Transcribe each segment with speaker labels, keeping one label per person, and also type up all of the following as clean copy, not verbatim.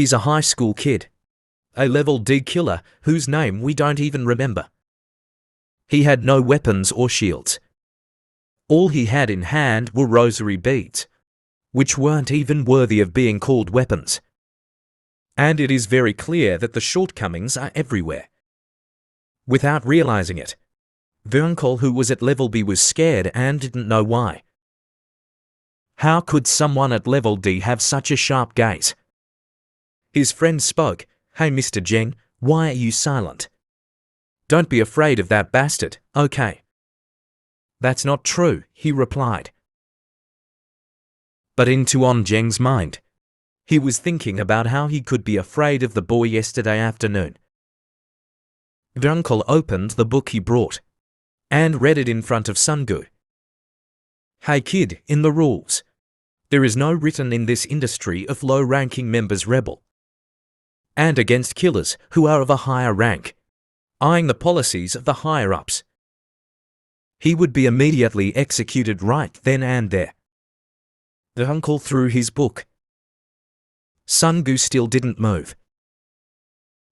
Speaker 1: He's a high school kid. A level D killer whose name we don't even remember. He had no weapons or shields. All he had in hand were rosary beads, which weren't even worthy of being called weapons. And it is very clear that the shortcomings are everywhere. Without realizing it, the uncle who was at level B was scared and didn't know why. How could someone at level D have such a sharp gaze? His friend spoke. "Hey Mr. Zheng, why are you silent? Don't be afraid of that bastard, okay?" "That's not true," he replied. But in Tuan Zheng's mind, he was thinking about how he could be afraid of the boy yesterday afternoon. The uncle opened the book he brought and read it in front of Sun Gu. "Hey kid, in the rules, there is no written in this industry of low-ranking members rebel and against killers who are of a higher rank, eyeing the policies of the higher-ups. He would be immediately executed right then and there." The uncle threw his book. Sun Gu still didn't move.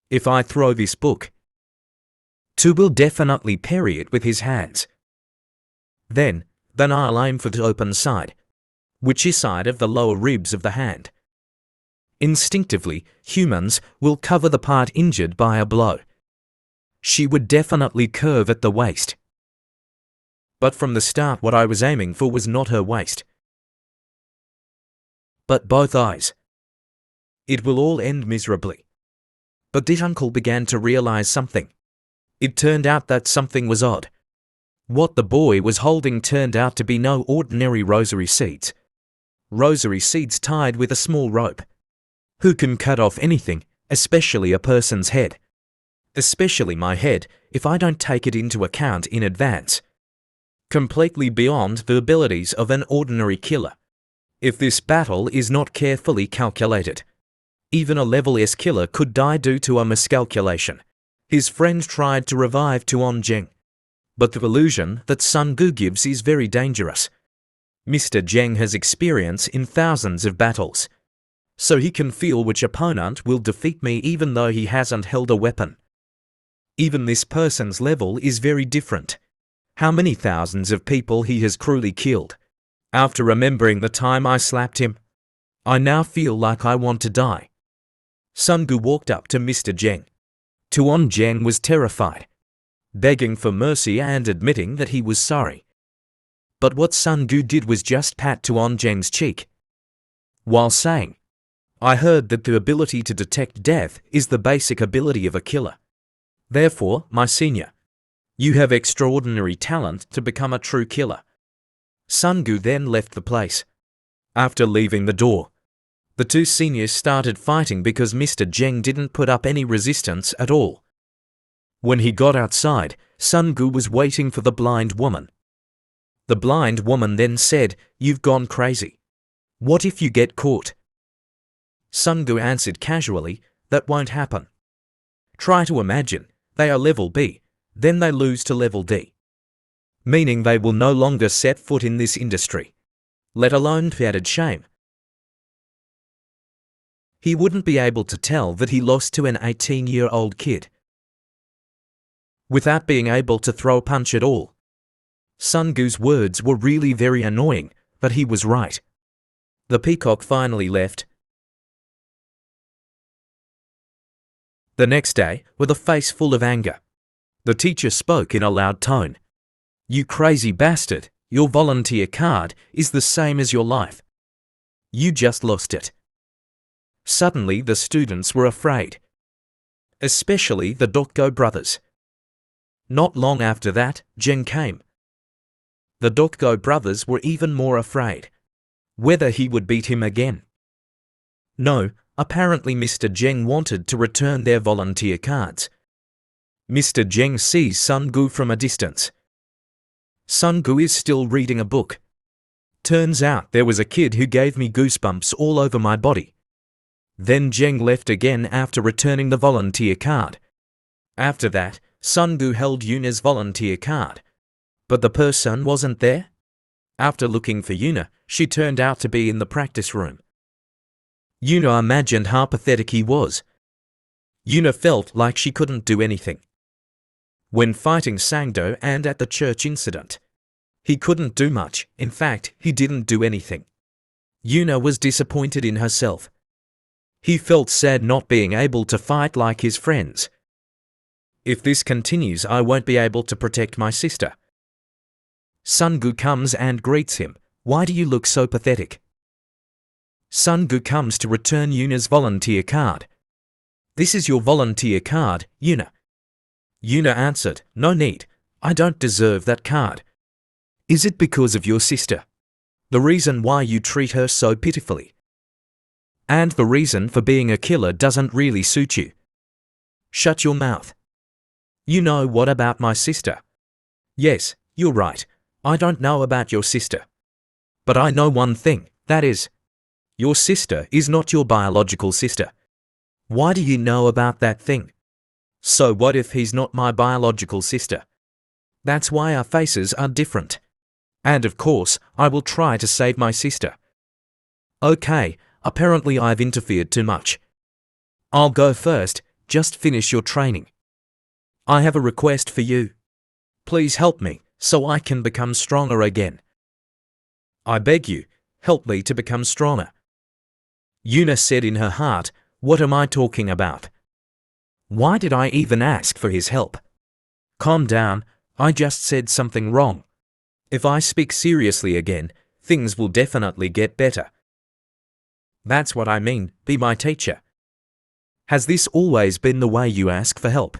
Speaker 1: "If I throw this book, Tu will definitely parry it with his hands. Then I'll aim for the open side, which is side of the lower ribs of the hand. Instinctively, humans will cover the part injured by a blow. She would definitely curve at the waist. But from the start what I was aiming for was not her waist, but both eyes. It will all end miserably." But this uncle began to realize something. It turned out that something was odd. What the boy was holding turned out to be no ordinary rosary seeds. Rosary seeds tied with a small rope. Who can cut off anything, especially a person's head? Especially my head, if I don't take it into account in advance. Completely beyond the abilities of an ordinary killer. If this battle is not carefully calculated, even a level S killer could die due to a miscalculation. His friend tried to revive Tuan Zheng, but the illusion that Sun Gu gives is very dangerous. Mr. Zheng has experience in thousands of battles, so he can feel which opponent will defeat me even though he hasn't held a weapon. Even this person's level is very different. How many thousands of people he has cruelly killed. After remembering the time I slapped him, I now feel like I want to die." Sun Gu walked up to Mr. Zheng. Tuan Zheng was terrified, begging for mercy and admitting that he was sorry. But what Sun Gu did was just pat Tuan Zheng's cheek, while saying, "I heard that the ability to detect death is the basic ability of a killer. Therefore, my senior, you have extraordinary talent to become a true killer." Sun Gu then left the place. After leaving the door, the two seniors started fighting because Mr. Zheng didn't put up any resistance at all. When he got outside, Sun Gu was waiting for the blind woman. The blind woman then said, "You've gone crazy. What if you get caught?" Sun Gu answered casually, "That won't happen. Try to imagine, they are level B, then they lose to level D. Meaning they will no longer set foot in this industry, let alone the added shame. He wouldn't be able to tell that he lost to an 18-year-old kid without being able to throw a punch at all." Sun Gu's words were really very annoying, but he was right. The peacock finally left. The next day, with a face full of anger, the teacher spoke in a loud tone. "You crazy bastard, your volunteer card is the same as your life. You just lost it." Suddenly the students were afraid, especially the Dokgo brothers. Not long after that, Zheng came. The Dokgo brothers were even more afraid, whether he would beat him again. No, apparently Mr. Zheng wanted to return their volunteer cards. Mr. Zheng sees Sun Gu from a distance. Sun Gu is still reading a book. Turns out there was a kid who gave me goosebumps all over my body. Then Zheng left again after returning the volunteer card. After that, Sun Gu held Yuna's volunteer card, but the person wasn't there. After looking for Yuna, she turned out to be in the practice room. Yuna imagined how pathetic he was. Yuna felt like she couldn't do anything. When fighting Sangdo and at the church incident, he couldn't do much. In fact, he didn't do anything. Yuna was disappointed in herself. He felt sad not being able to fight like his friends. If this continues, I won't be able to protect my sister. Sungu comes and greets him. Why do you look so pathetic? Sungu comes to return Yuna's volunteer card. This is your volunteer card, Yuna. Yuna answered, no need. I don't deserve that card. Is it because of your sister? The reason why you treat her so pitifully? And the reason for being a killer doesn't really suit you. Shut your mouth. You know what about my sister? Yes, you're right. I don't know about your sister. But I know one thing, that is, your sister is not your biological sister. Why do you know about that thing? So what if he's not my biological sister? That's why our faces are different. And of course, I will try to save my sister. Okay, apparently I've interfered too much. I'll go first, just finish your training. I have a request for you. Please help me, so I can become stronger again. I beg you, help me to become stronger. Yuna said in her heart, what am I talking about? Why did I even ask for his help? Calm down, I just said something wrong. If I speak seriously again, things will definitely get better. That's what I mean, be my teacher. Has this always been the way you ask for help?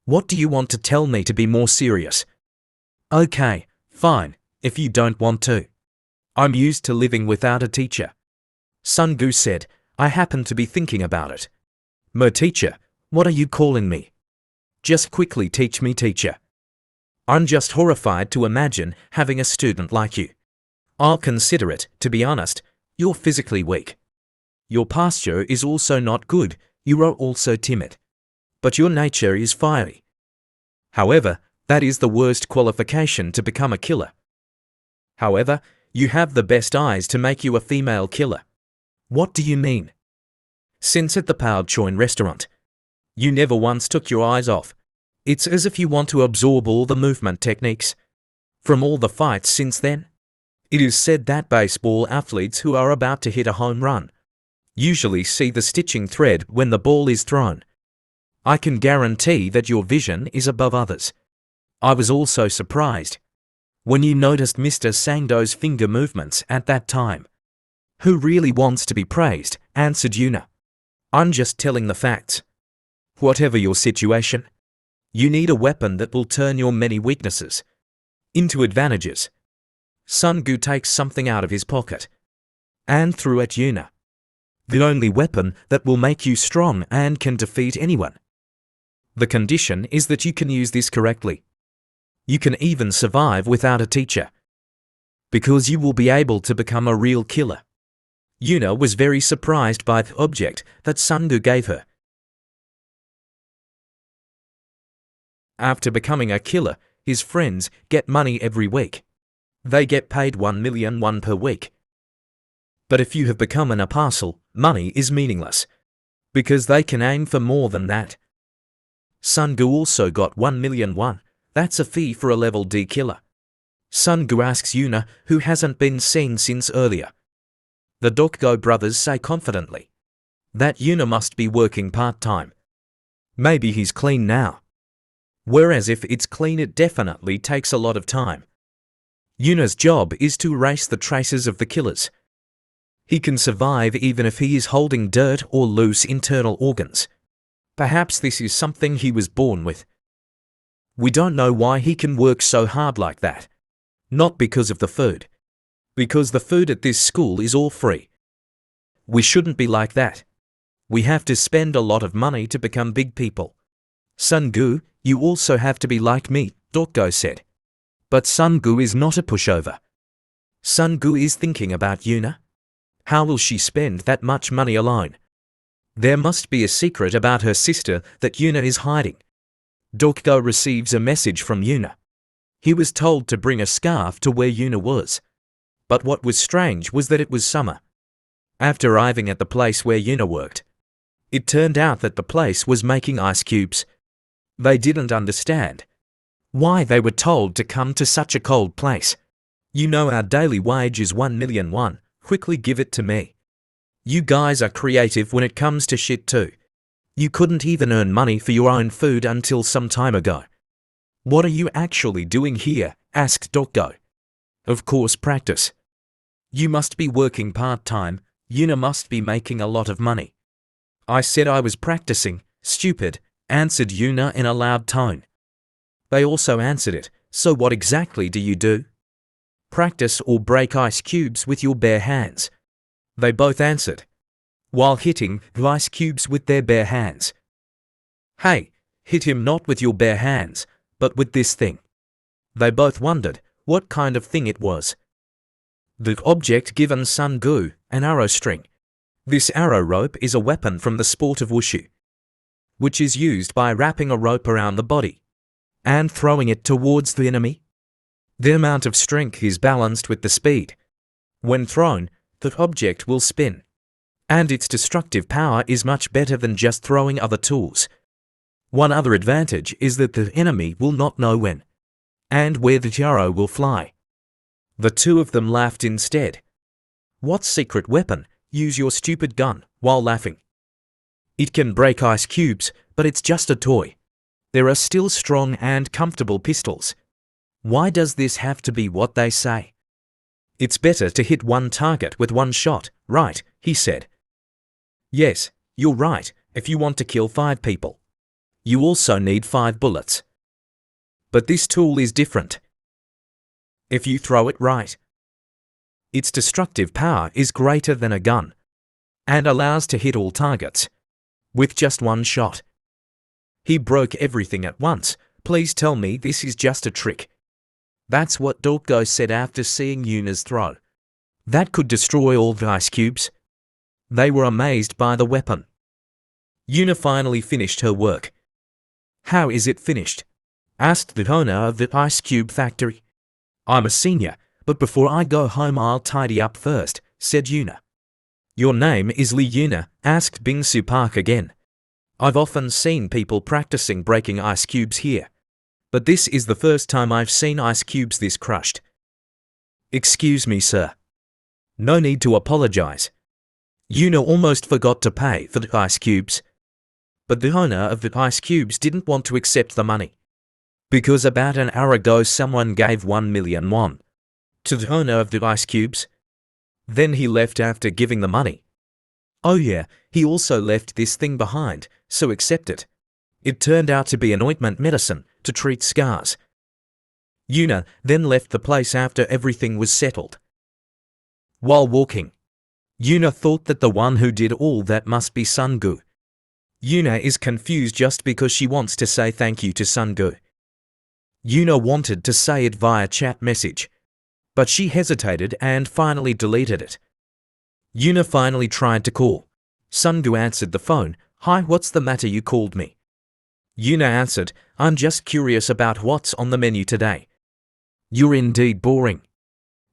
Speaker 1: What do you want to tell me to be more serious? Okay, fine, if you don't want to. I'm used to living without a teacher. Sungu said, I happen to be thinking about it. My teacher, what are you calling me? Just quickly teach me, teacher. I'm just horrified to imagine having a student like you. I'll consider it, to be honest. You're physically weak. Your posture is also not good, you are also timid. But your nature is fiery. However, that is the worst qualification to become a killer. However, you have the best eyes to make you a female killer. What do you mean? Since at the Pao Choin restaurant, you never once took your eyes off. It's as if you want to absorb all the movement techniques. From all the fights since then, it is said that baseball athletes who are about to hit a home run usually see the stitching thread when the ball is thrown. I can guarantee that your vision is above others. I was also surprised when you noticed Mr. Sangdo's finger movements at that time. Who really wants to be praised? Answered Yuna. I'm just telling the facts. Whatever your situation, you need a weapon that will turn your many weaknesses into advantages. Sungu takes something out of his pocket and threw at Yuna. The only weapon that will make you strong and can defeat anyone. The condition is that you can use this correctly. You can even survive without a teacher, because you will be able to become a real killer. Yuna was very surprised by the object that Sungu gave her. After becoming a killer, his friends get money every week. They get paid 1,000,000 won per week. But if you have become an apostle, money is meaningless, because they can aim for more than that. Sungu also got 1,000,000 won. That's a fee for a level D killer. Sungu asks Yuna, who hasn't been seen since earlier. The Dokgo brothers say confidently that Yuna must be working part-time. Maybe he's clean now. Whereas if it's clean, it definitely takes a lot of time. Yuna's job is to erase the traces of the killers. He can survive even if he is holding dirt or loose internal organs. Perhaps this is something he was born with. We don't know why he can work so hard like that. Not because of the food. Because the food at this school is all free. We shouldn't be like that. We have to spend a lot of money to become big people. Sungu, you also have to be like me, Dokgo said. But Sungu is not a pushover. Sungu is thinking about Yuna. How will she spend that much money alone? There must be a secret about her sister that Yuna is hiding. Dokgo receives a message from Yuna. He was told to bring a scarf to where Yuna was. But what was strange was that it was summer. After arriving at the place where Yuna worked, it turned out that the place was making ice cubes. They didn't understand why they were told to come to such a cold place. You know our daily wage is 1,000,000 won. Quickly give it to me. You guys are creative when it comes to shit too. You couldn't even earn money for your own food until some time ago. What are you actually doing here? Asked Dokgo. Of course, practice. You must be working part-time. Yuna must be making a lot of money. I said I was practicing, stupid, answered Yuna in a loud tone. They also answered it. So what exactly do you do? Practice or break ice cubes with your bare hands. They both answered, while hitting the ice cubes with their bare hands. Hey, hit him not with your bare hands, but with this thing. They both wondered what kind of thing it was. The object given Sun-gu, an arrow string. This arrow rope is a weapon from the sport of wushu, which is used by wrapping a rope around the body and throwing it towards the enemy. The amount of strength is balanced with the speed. When thrown, the object will spin, and its destructive power is much better than just throwing other tools. One other advantage is that the enemy will not know when and where the arrow will fly. The two of them laughed instead. What secret weapon? Use your stupid gun, while laughing. It can break ice cubes, but it's just a toy. There are still strong and comfortable pistols. Why does this have to be what they say? It's better to hit one target with one shot, right? He said. Yes, you're right. If you want to kill 5 people, you also need 5 bullets. But this tool is different. If you throw it right, its destructive power is greater than a gun and allows to hit all targets with just one shot. He broke everything at once. Please tell me this is just a trick. That's what Dokgo said after seeing Yuna's throw. That could destroy all the ice cubes. They were amazed by the weapon. Yuna finally finished her work. How is it finished? Asked the owner of the ice cube factory. I'm a senior, but before I go home I'll tidy up first, said Yuna. Your name is Lee Yuna? Asked Bingsu Park again. I've often seen people practicing breaking ice cubes here, but this is the first time I've seen ice cubes this crushed. Excuse me, sir. No need to apologize. Yuna almost forgot to pay for the ice cubes, but the owner of the ice cubes didn't want to accept the money, because about an hour ago someone gave 1,000,000 won to the owner of the ice cubes. Then he left after giving the money. Oh yeah, he also left this thing behind, so accept it. It turned out to be an ointment medicine to treat scars. Yuna then left the place after everything was settled. While walking, Yuna thought that the one who did all that must be Sun-gu. Yuna is confused just because she wants to say thank you to Sun-gu. Yuna wanted to say it via chat message, but she hesitated and finally deleted it. Yuna finally tried to call. Sun-gu answered the phone. Hi, what's the matter? You called me. Yuna answered, I'm just curious about what's on the menu today. You're indeed boring.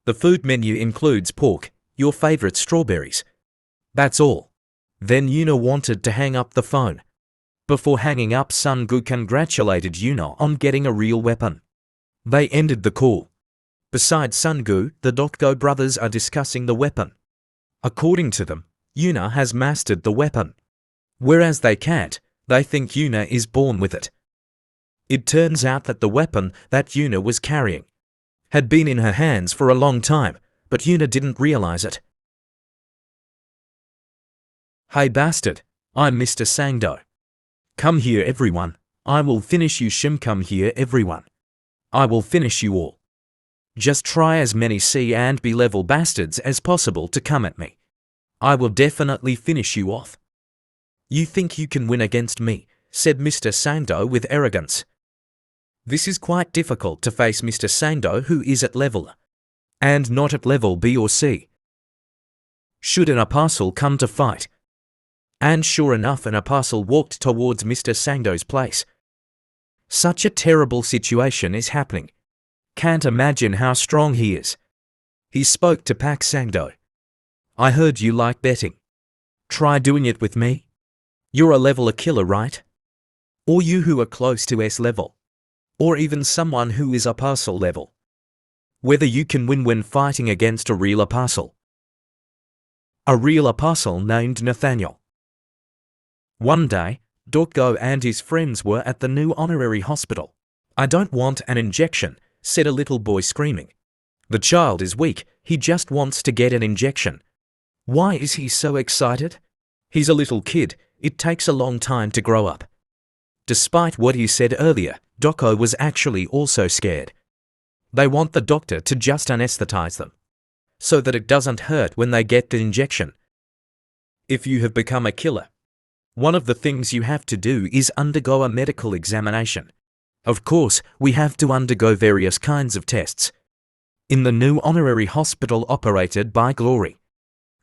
Speaker 1: The food menu includes pork, your favorite strawberries. That's all. Then Yuna wanted to hang up the phone. Before hanging up, Sun-gu congratulated Yuna on getting a real weapon. They ended the call. Besides Sun-gu, the Dokgo brothers are discussing the weapon. According to them, Yuna has mastered the weapon, whereas they can't. They think Yuna is born with it. It turns out that the weapon that Yuna was carrying had been in her hands for a long time, but Yuna didn't realize it. Hey bastard, I'm Mr. Sangdo. Come here everyone, I will finish you. Come here everyone, I will finish you all. Just try as many C and B level bastards as possible to come at me. I will definitely finish you off. You think you can win against me, said Mr. Sangdo with arrogance. This is quite difficult to face Mr. Sangdo, who is at level and not at level B or C. Should an apostle come to fight? And sure enough, an apostle walked towards Mr. Sangdo's place. Such a terrible situation is happening. Can't imagine how strong he is. He spoke to Pak Sangdo. I heard you like betting. Try doing it with me. You're a level a killer, right? Or you who are close to S level. Or even someone who is apostle level. Whether you can win when fighting against a real apostle. A real apostle named Nathaniel. One day, Dorko and his friends were at the new honorary hospital. I don't want an injection, said a little boy screaming. The child is weak, he just wants to get an injection. Why is he so excited? He's a little kid, it takes a long time to grow up. Despite what he said earlier, Dorko was actually also scared. They want the doctor to just anesthetize them, so that it doesn't hurt when they get the injection. If you have become a killer, one of the things you have to do is undergo a medical examination. Of course, we have to undergo various kinds of tests. In the new honorary hospital operated by Glory,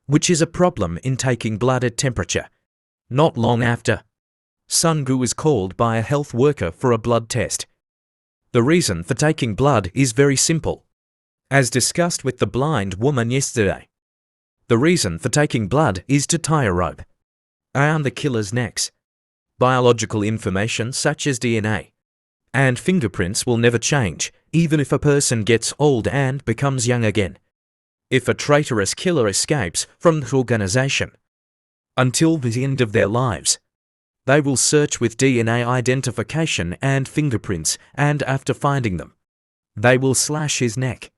Speaker 1: which is a problem in taking blood at temperature. Not long after, Sungu was called by a health worker for a blood test. The reason for taking blood is very simple. As discussed with the blind woman yesterday, the reason for taking blood is to tie a rope around the killer's necks. Biological information such as DNA and fingerprints will never change, even if a person gets old and becomes young again. If a traitorous killer escapes from the organization until the end of their lives, they will search with DNA identification and fingerprints, and after finding them, they will slash his neck.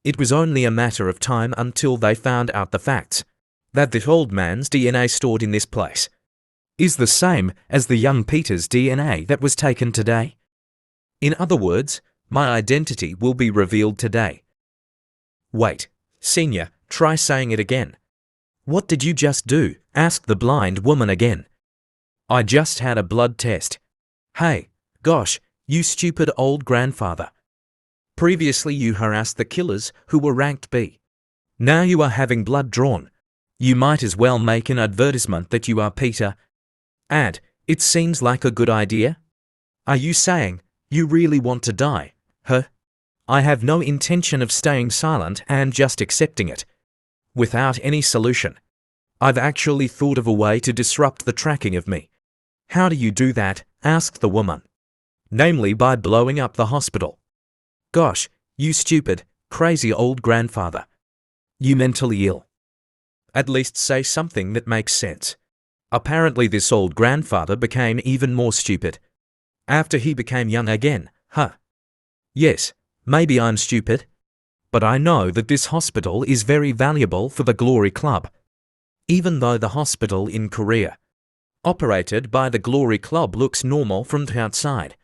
Speaker 1: It was only a matter of time until they found out the facts, that the old man's DNA stored in this place is the same as the young Peter's DNA that was taken today. In other words, my identity will be revealed today. Wait, Senior, try saying it again. What did you just do? Asked the blind woman again. I just had a blood test. Hey, gosh, you stupid old grandfather. Previously you harassed the killers who were ranked B. Now you are having blood drawn. You might as well make an advertisement that you are Peter. And, it seems like a good idea. Are you saying, you really want to die, huh? I have no intention of staying silent and just accepting it, without any solution. I've actually thought of a way to disrupt the tracking of me. How do you do that? Asked the woman. Namely by blowing up the hospital. Gosh, you stupid, crazy old grandfather. You mentally ill. At least say something that makes sense. Apparently this old grandfather became even more stupid after he became young again, huh? Yes, maybe I'm stupid, but I know that this hospital is very valuable for the Glory Club. Even though the hospital in Korea, operated by the Glory Club, looks normal from the outside.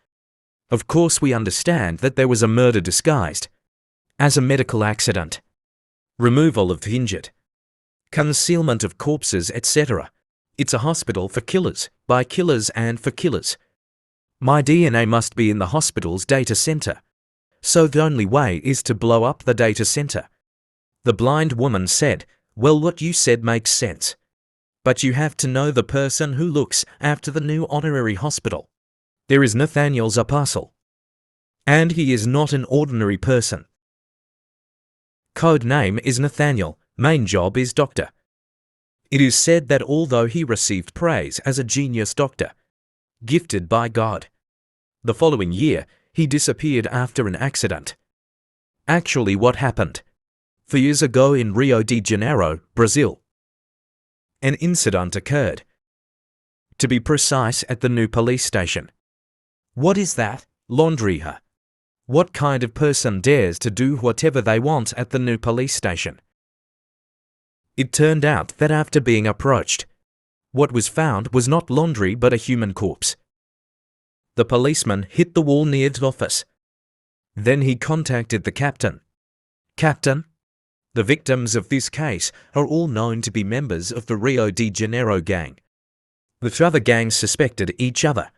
Speaker 1: Of course we understand that there was a murder disguised as a medical accident, removal of the injured, concealment of corpses, etc. It's a hospital for killers, by killers and for killers. My DNA must be in the hospital's data center, so the only way is to blow up the data center. The blind woman said, well, what you said makes sense. But you have to know the person who looks after the new honorary hospital. There is Nathaniel's apostle. And he is not an ordinary person. Code name is Nathaniel, main job is doctor. It is said that although he received praise as a genius doctor, gifted by God, the following year he disappeared after an accident. Actually, what happened? 4 years ago in Rio de Janeiro, Brazil, an incident occurred. To be precise, at the new police station. What is that? Laundry, huh? What kind of person dares to do whatever they want at the new police station? It turned out that after being approached, what was found was not laundry but a human corpse. The policeman hit the wall near the office. Then he contacted the captain. Captain, the victims of this case are all known to be members of the Rio de Janeiro gang. The other gangs suspected each other,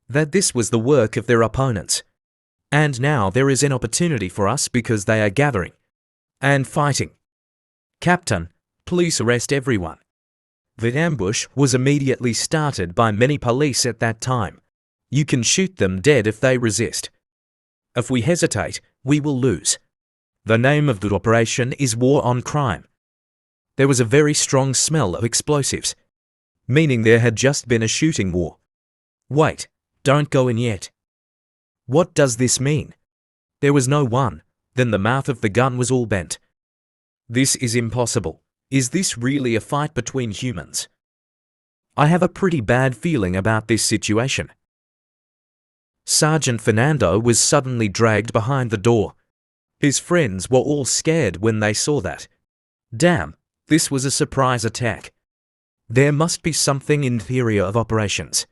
Speaker 1: that this was the work of their opponents. And now there is an opportunity for us because they are gathering and fighting. Captain, please arrest everyone. The ambush was immediately started by many police at that time. You can shoot them dead if they resist. If we hesitate, we will lose. The name of the operation is War on Crime. There was a very strong smell of explosives, meaning there had just been a shooting war. Wait, don't go in yet. What does this mean? There was no one, then the mouth of the gun was all bent. This is impossible. Is this really a fight between humans? I have a pretty bad feeling about this situation. Sergeant Fernando was suddenly dragged behind the door. His friends were all scared when they saw that. Damn, this was a surprise attack. There must be something inferior of operations.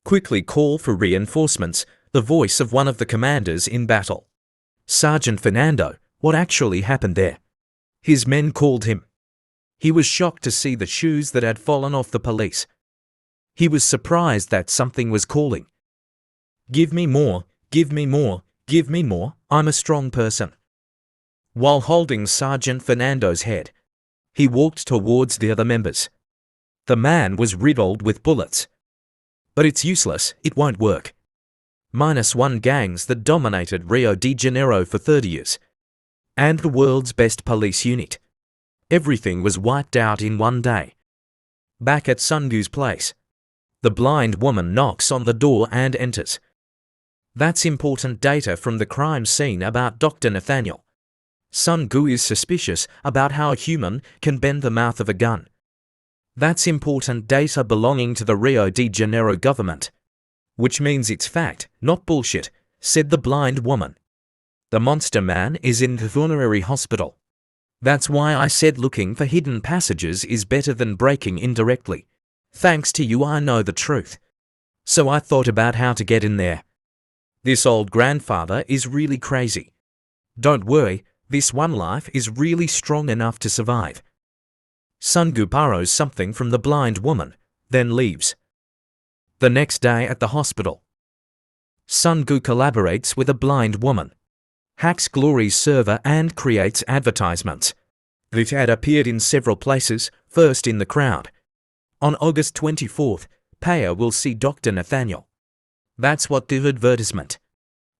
Speaker 1: Quickly call for reinforcements, the voice of one of the commanders in battle. Sergeant Fernando, what actually happened there? His men called him. He was shocked to see the shoes that had fallen off the police. He was surprised that something was calling. Give me more, give me more, give me more, I'm a strong person. While holding Sergeant Fernando's head, he walked towards the other members. The man was riddled with bullets. But it's useless, it won't work. -1 gangs that dominated Rio de Janeiro for 30 years. And the world's best police unit. Everything was wiped out in one day. Back at Sungu's place, the blind woman knocks on the door and enters. That's important data from the crime scene about Dr. Nathaniel. Sungu is suspicious about how a human can bend the mouth of a gun. That's important data belonging to the Rio de Janeiro government. Which means it's fact, not bullshit, said the blind woman. The monster man is in the funerary hospital. That's why I said looking for hidden passages is better than breaking in directly. Thanks to you I know the truth. So I thought about how to get in there. This old grandfather is really crazy. Don't worry, this one life is really strong enough to survive. Sungu borrows something from the blind woman, then leaves. The next day at the hospital, Sungu collaborates with a blind woman, hacks Glory's server and creates advertisements. The ad appeared in several places, first in the crowd. On August 24th, Payer will see Dr. Nathaniel. That's what the advertisement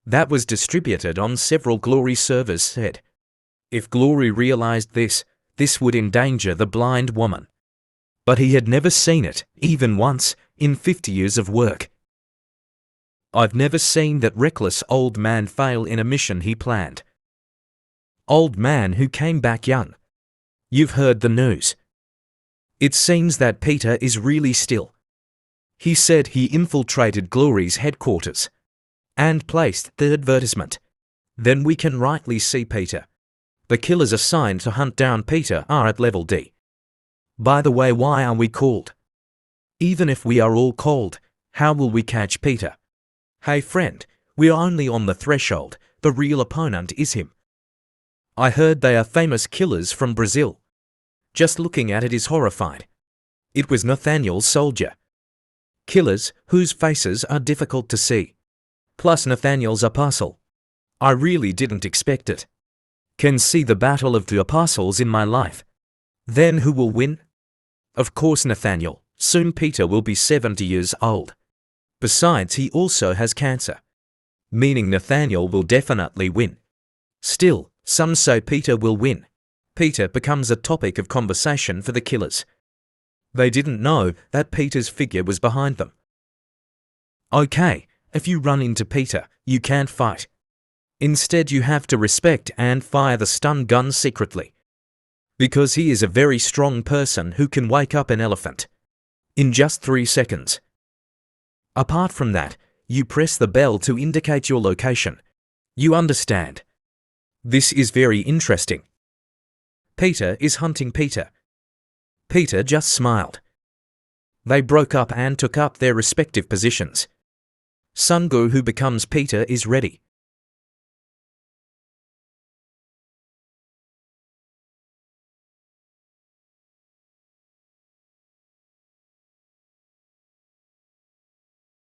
Speaker 1: that was distributed on several Glory servers said. If Glory realized this would endanger the blind woman. But he had never seen it, even once, in 50 years of work. I've never seen that reckless old man fail in a mission he planned. Old man who came back young. You've heard the news. It seems that Peter is really still. He said he infiltrated Glory's headquarters and placed the advertisement. Then we can rightly see Peter. The killers assigned to hunt down Peter are at level D. By the way, why are we called? Even if we are all called, how will we catch Peter? Hey friend, we're only on the threshold, the real opponent is him. I heard they are famous killers from Brazil. Just looking at it is horrified. It was Nathaniel's soldier. Killers whose faces are difficult to see. Plus Nathaniel's apostle. I really didn't expect it. Can see the battle of the apostles in my life. Then who will win? Of course Nathaniel. Soon Peter will be 70 years old. Besides, he also has cancer. Meaning Nathaniel will definitely win. Still, some say Peter will win. Peter becomes a topic of conversation for the killers. They didn't know that Peter's figure was behind them. Okay, if you run into Peter, you can't fight. Instead, you have to respect and fire the stun gun secretly. Because he is a very strong person who can wake up an elephant in just 3 seconds. Apart from that, you press the bell to indicate your location. You understand? This is very interesting. Peter is hunting Peter. Peter just smiled. They broke up and took up their respective positions. Sungu, who becomes Peter, is ready.